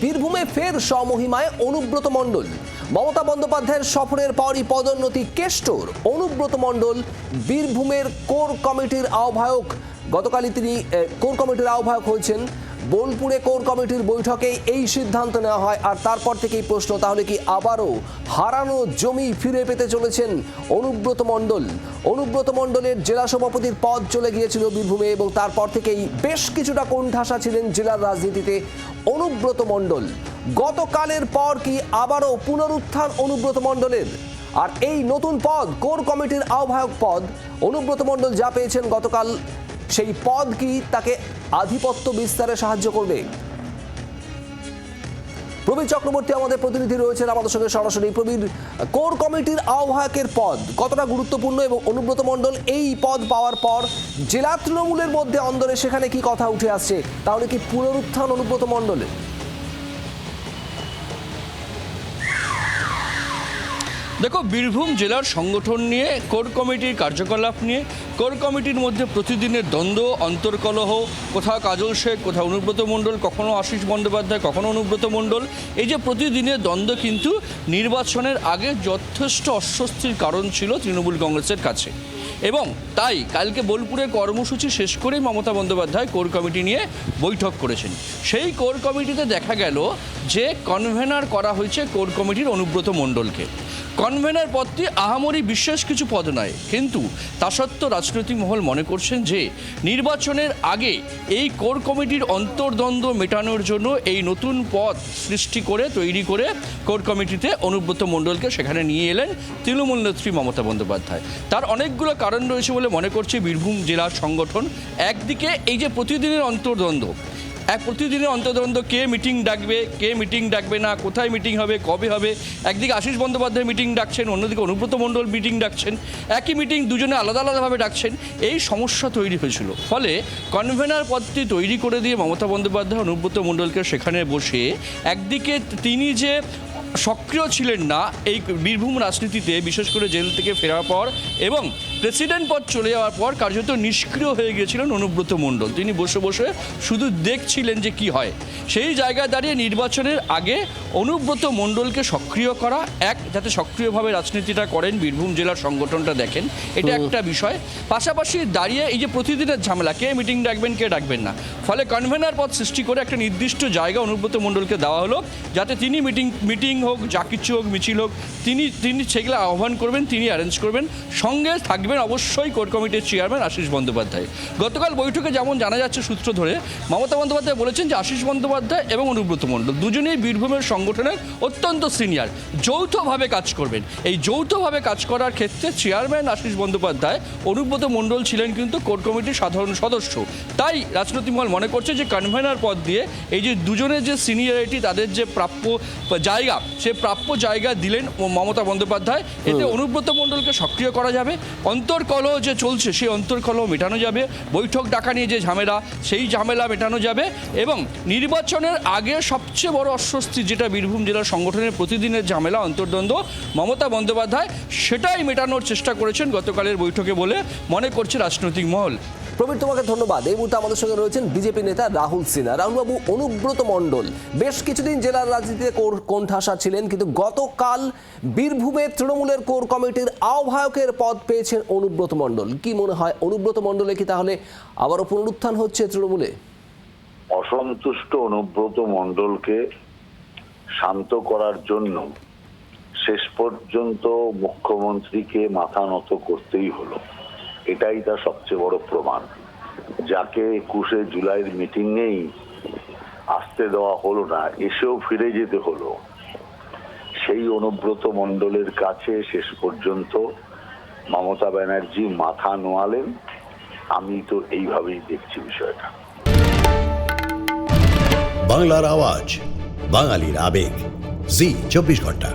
বীরভূমে ফের স্বমহিমায় অনুব্রত মণ্ডল। মমতা বন্দ্যোপাধ্যায়ের সফরের পরই পদোন্নতি কেষ্টর। অনুব্রত মণ্ডল বীরভূমের কোর কমিটির আহ্বায়ক। গতকালই তিনি কোর কমিটির আহ্বায়ক হয়েছেন। বোলপুরে কোর কমিটির বৈঠকে এই সিদ্ধান্ত নেওয়া হয়। আর তারপর থেকেই প্রশ্ন, তাহলে কি আবারও হারানো জমি ফিরে পেতে চলেছেন অনুব্রত মণ্ডল? অনুব্রত মণ্ডলের জেলা সভাপতির পদ চলে গিয়েছিল বীরভূমে এবং তারপর থেকেই বেশ কিছুটা কোণঠাসা ছিলেন জেলার রাজনীতিতে অনুব্রত মণ্ডল। গতকালের পর কি আবারও পুনরুত্থান অনুব্রত মণ্ডলের? আর এই নতুন পদ, কোর কমিটির আহ্বায়ক পদ, অনুব্রত মণ্ডল যা পেয়েছেন গতকাল, সেই পদ কি তাকে আধিপত্য বিস্তারে সাহায্য করবে? প্রবীর চক্রবর্তী আমাদের প্রতিনিধি রয়েছেন আমাদের সঙ্গে সরাসরি। প্রবীর, কোর কমিটির আহ্বায়কের পদ কতটা গুরুত্বপূর্ণ এবং অনুব্রত মণ্ডল এই পদ পাওয়ার পর জেলা তৃণমূলের মধ্যে অন্দরে সেখানে কি কথা উঠে আসছে? তাহলে কি পুনরুত্থান অনুব্রত মণ্ডলের? দেখো, বীরভূম জেলার সংগঠন নিয়ে, কোর কমিটির কার্যকলাপ নিয়ে, কোর কমিটির মধ্যে প্রতিদিনের দ্বন্দ্ব, অন্তর্কলহ, কোথাও কাজল শেখ, কোথাও অনুব্রত মণ্ডল, কখনো আশিস বন্দ্যোপাধ্যায়, কখনো অনুব্রত মণ্ডল, এই যে প্রতিদিনের দ্বন্দ্ব কিন্তু নির্বাচনের আগে যথেষ্ট অস্বস্তির কারণ ছিল তৃণমূল কংগ্রেসের কাছে। এবং তাই কালকে বোলপুরে কর্মসূচি শেষ করেই মমতা বন্দ্যোপাধ্যায় কোর কমিটি নিয়ে বৈঠক করেছেন। সেই কোর কমিটিতে দেখা গেল যে কনভেনার করা হয়েছে কোর কমিটির অনুব্রত মণ্ডলকে। কনভেনার পদটি আহামরি বিশেষ কিছু পদ নয়, কিন্তু তা সত্ত্বেও রাজনৈতিক মহল মনে করছেন যে নির্বাচনের আগে এই কোর কমিটির অন্তর্দ্বন্দ্ব মেটানোর জন্য এই নতুন পদ সৃষ্টি করে, তৈরি করে কোর কমিটিতে অনুব্রত মণ্ডলকে সেখানে নিয়ে এলেন তৃণমূল নেত্রী মমতা বন্দ্যোপাধ্যায়। তার অনেকগুলো কারণ রয়েছে বলে মনে করছে বীরভূম জেলার সংগঠন। একদিকে এই যে প্রতিদিনের অন্তর্দ্বন্দ্ব, প্রতিদিনের অন্তর্দ্বন্দ্ব, কে মিটিং ডাকবে, কে মিটিং ডাকবে না, কোথায় মিটিং হবে, কবে হবে। একদিকে আশিস বন্দ্যোপাধ্যায় মিটিং ডাকছেন, অন্যদিকে অনুব্রত মণ্ডল মিটিং ডাকছেন। একই মিটিং দুজনে আলাদা আলাদাভাবে ডাকছেন। এই সমস্যা তৈরি হয়েছিল। ফলে কনভেনার পদটি তৈরি করে দিয়ে মমতা বন্দ্যোপাধ্যায় অনুব্রত মণ্ডলকে সেখানে বসে, একদিকে তিনি যে সক্রিয় ছিলেন না এই বীরভূম রাজনীতিতে, বিশেষ করে জেল থেকে ফেরার পর এবং প্রেসিডেন্ট পদ চলে যাওয়ার পর কার্যত নিষ্ক্রিয় হয়ে গিয়েছিলেন অনুব্রত মণ্ডল। তিনি বসে বসে শুধু দেখছিলেন যে কি হয়। সেই জায়গায় দাঁড়িয়ে নির্বাচনের আগে অনুব্রত মণ্ডলকে সক্রিয় করা, যাতে সক্রিয়ভাবে রাজনীতিটা করেন, বীরভূম জেলার সংগঠনটা দেখেন, এটা একটা বিষয়। পাশাপাশি দাঁড়িয়ে এই যে প্রতিদিনের ঝামেলা, কে মিটিং ডাকবেন, কে ডাকবেন না, ফলে কনভেনার পদ সৃষ্টি করে একটা নির্দিষ্ট জায়গা অনুব্রত মণ্ডলকে দেওয়া হলো, যাতে তিনি মিটিং হোক, যা কিছু হোক, মিছিল হোক, তিনি সেগুলো আহ্বান করবেন, তিনি অ্যারেঞ্জ করবেন। সঙ্গে থাকবেন অবশ্যই কোর কমিটির চেয়ারম্যান আশিস বন্দ্যোপাধ্যায়। গতকাল বৈঠকে যেমন জানা যাচ্ছে সূত্র ধরে, মমতা বন্দ্যোপাধ্যায় বলেছেন যে আশিস বন্দ্যোপাধ্যায় এবং অনুব্রত মণ্ডল দুজনেই বীরভূমের সংগঠনের অত্যন্ত সিনিয়র, যৌথভাবে কাজ করবেন। এই যৌথভাবে কাজ করার ক্ষেত্রে চেয়ারম্যান আশিস বন্দ্যোপাধ্যায়, অনুব্রত মণ্ডল ছিলেন কিন্তু কোর কমিটির সাধারণ সদস্য। তাই রাজনৈতিক মহল মনে করছে যে কনভেনার পদ দিয়ে এই যে দুজনের যে সিনিয়রিটি, তাদের যে প্রাপ্য জায়গা, সে প্রাপ্য জায়গা দিলেন মমতা বন্দ্যোপাধ্যায়। এতে অনুব্রত মণ্ডলকে সক্রিয় করা যাবে, অন্তর্কলহ যে চলছে সেই অন্তর্কলহ মেটানো যাবে, বৈঠক ডাকা নিয়ে যে ঝামেলা, সেই ঝামেলা মেটানো যাবে এবং নির্বাচনের আগে সবচেয়ে বড় অস্বস্তি যেটা বীরভূম জেলার সংগঠনের প্রতিদিনের ঝামেলা, অন্তর্দ্বন্দ্ব, মমতা বন্দ্যোপাধ্যায় সেটাই মেটানোর চেষ্টা করেছেন গতকালের বৈঠকে বলে মনে করছে রাজনৈতিক মহল। প্রবীর, তোমাকে ধন্যবাদ। এই মুহূর্তে আমাদের সঙ্গে রয়েছেন বিজেপি নেতা রাহুল সিনহা। রাহুলবাবু, অনুব্রত মণ্ডল বেশ কিছুদিন জেলার রাজনীতিতে কোণঠাসা ছিলেন, কিন্তু গতকাল বীরভূমের তৃণমূলের কোর কমিটির আহ্বায়কের পদ পেয়েছেন অনুব্রত মণ্ডল। কি মনে হয়, অনুব্রত মণ্ডলে কি তাহলে আবারও পুনরুত্থান হচ্ছে তৃণমূলে? অসন্তুষ্ট অনুব্রত মণ্ডলকে শান্ত করার জন্য শেষ পর্যন্ত মুখ্যমন্ত্রীকে মাথা নত করতেই হলো। এটাই তার সবচেয়ে বড় প্রমাণ। যাকে 21শে জুলাইয়ের মিটিংয়েই আসতে দেওয়া হলো না, এসেও ফিরে যেতে হলো, সেই অনুব্রত মণ্ডলের কাছে শেষ পর্যন্ত মমতা ব্যানার্জি মাথা নোয়ালেন। আমি তো এইভাবেই দেখছি বিষয়টা। বাংলার আওয়াজ, বাঙালির আবেগ, জি 24 ঘন্টা।